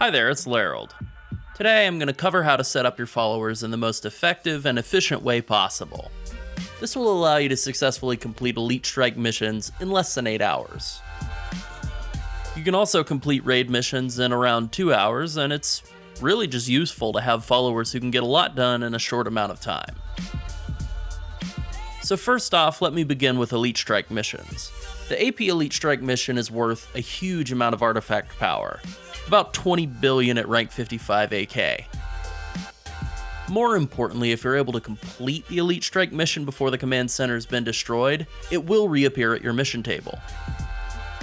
Hi there, it's Larold. Today I'm going to cover how to set up your followers in the most effective and efficient way possible. This will allow you to successfully complete Elite Strike missions in less than 8 hours. You can also complete raid missions in around 2 hours, and it's really just useful to have followers who can get a lot done in a short amount of time. So first off, let me begin with Elite Strike missions. The AP Elite Strike mission is worth a huge amount of artifact power, about 20 billion at rank 55 AK. More importantly, if you're able to complete the Elite Strike mission before the command center has been destroyed, it will reappear at your mission table.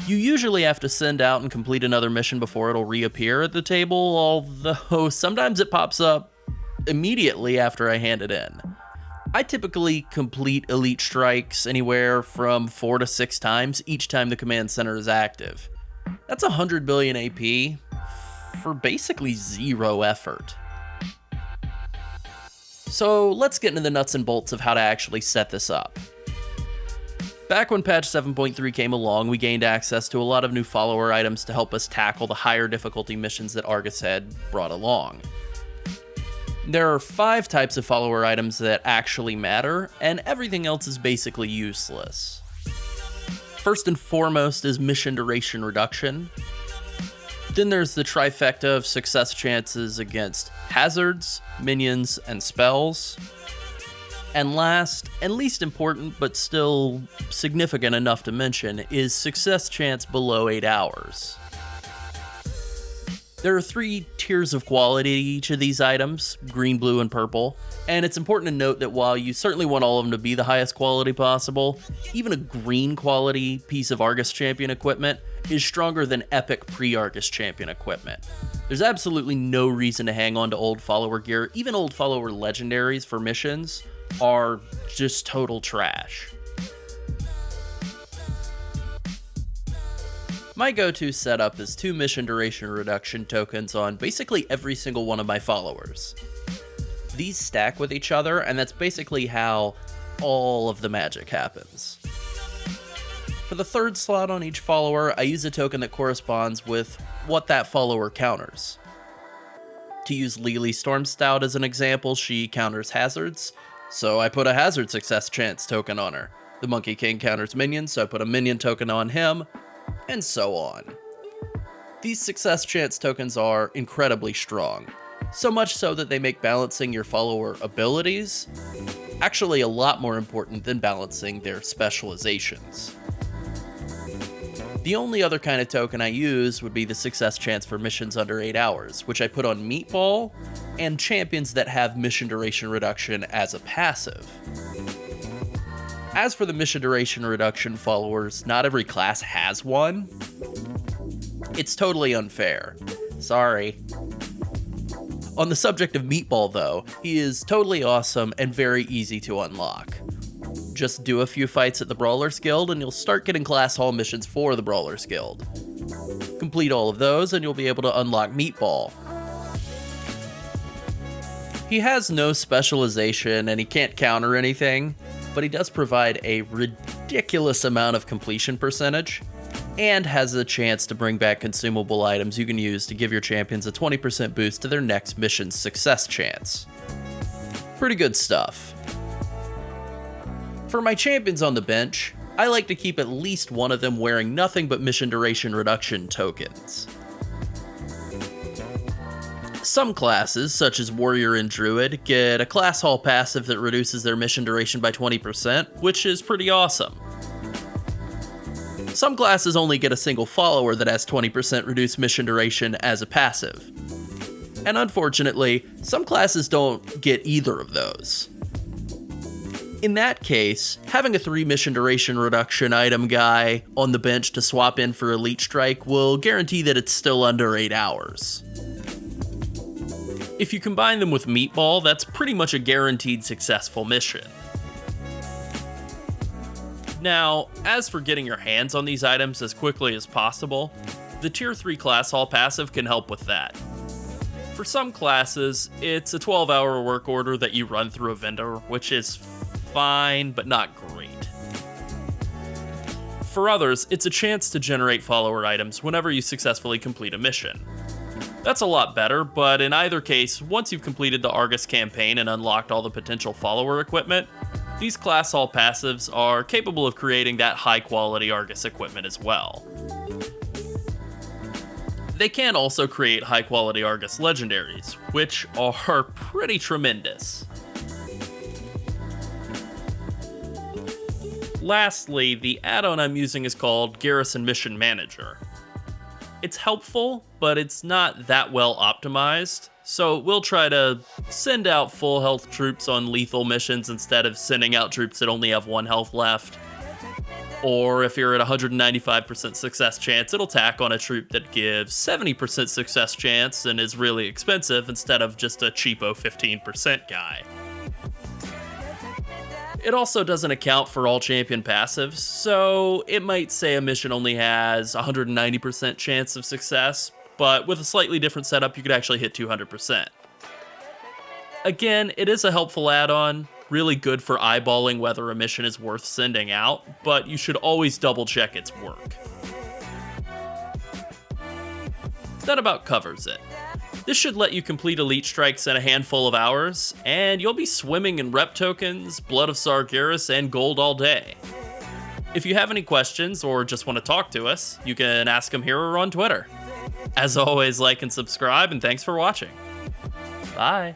You usually have to send out and complete another mission before it'll reappear at the table, although sometimes it pops up immediately after I hand it in. I typically complete Elite Strikes anywhere from 4 to 6 times each time the command center is active. That's 100 billion AP for basically zero effort. So let's get into the nuts and bolts of how to actually set this up. Back when patch 7.3 came along, we gained access to a lot of new follower items to help us tackle the higher difficulty missions that Argus had brought along. There are 5 types of follower items that actually matter, and everything else is basically useless. First and foremost is mission duration reduction. Then there's the trifecta of success chances against hazards, minions, and spells. And last, and least important, but still significant enough to mention, is success chance below 8 hours. There are 3 tiers of quality to each of these items, green, blue, and purple, and it's important to note that while you certainly want all of them to be the highest quality possible, even a green quality piece of Argus champion equipment is stronger than epic pre-Argus champion equipment. There's absolutely no reason to hang on to old follower gear. Even old follower legendaries for missions are just total trash. My go-to setup is 2 mission duration reduction tokens on basically every single one of my followers. These stack with each other, and that's basically how all of the magic happens. For the 3rd slot on each follower, I use a token that corresponds with what that follower counters. To use Lily Stormstout as an example, she counters hazards, so I put a hazard success chance token on her. The Monkey King counters minions, so I put a minion token on him, and so on. These success chance tokens are incredibly strong, so much so that they make balancing your follower abilities actually a lot more important than balancing their specializations. The only other kind of token I use would be the success chance for missions under 8 hours, which I put on meatball and champions that have mission duration reduction as a passive. As for the mission duration reduction followers, not every class has one. It's totally unfair. Sorry. On the subject of meatball though, he is totally awesome and very easy to unlock. Just do a few fights at the Brawlers Guild and you'll start getting class hall missions for the Brawlers Guild. Complete all of those and you'll be able to unlock meatball. He has no specialization and he can't counter anything, but he does provide a ridiculous amount of completion percentage, and has a chance to bring back consumable items you can use to give your champions a 20% boost to their next mission's success chance. Pretty good stuff. For my champions on the bench, I like to keep at least one of them wearing nothing but mission duration reduction tokens. Some classes, such as Warrior and Druid, get a class hall passive that reduces their mission duration by 20%, which is pretty awesome. Some classes only get a single follower that has 20% reduced mission duration as a passive. And unfortunately, some classes don't get either of those. In that case, having a 3 mission duration reduction item guy on the bench to swap in for Elite Strike will guarantee that it's still under 8 hours. If you combine them with meatball, that's pretty much a guaranteed successful mission. Now, as for getting your hands on these items as quickly as possible, the Tier 3 class hall passive can help with that. For some classes, it's a 12-hour work order that you run through a vendor, which is fine, but not great. For others, it's a chance to generate follower items whenever you successfully complete a mission. That's a lot better, but in either case, once you've completed the Argus campaign and unlocked all the potential follower equipment, these class hall passives are capable of creating that high quality Argus equipment as well. They can also create high quality Argus legendaries, which are pretty tremendous. Lastly, the add-on I'm using is called Garrison Mission Manager. It's helpful, but it's not that well optimized, so we'll try to send out full health troops on lethal missions instead of sending out troops that only have 1 health left. Or if you're at 195% success chance, it'll tack on a troop that gives 70% success chance and is really expensive instead of just a cheapo 15% guy. It also doesn't account for all champion passives, so it might say a mission only has 190% chance of success, but with a slightly different setup, you could actually hit 200%. Again, it is a helpful add-on, really good for eyeballing whether a mission is worth sending out, but you should always double check its work. That about covers it. This should let you complete elite strikes in a handful of hours, and you'll be swimming in rep tokens, Blood of Sargeras, and gold all day. If you have any questions or just want to talk to us, you can ask them here or on Twitter. As always, like and subscribe, and thanks for watching. Bye.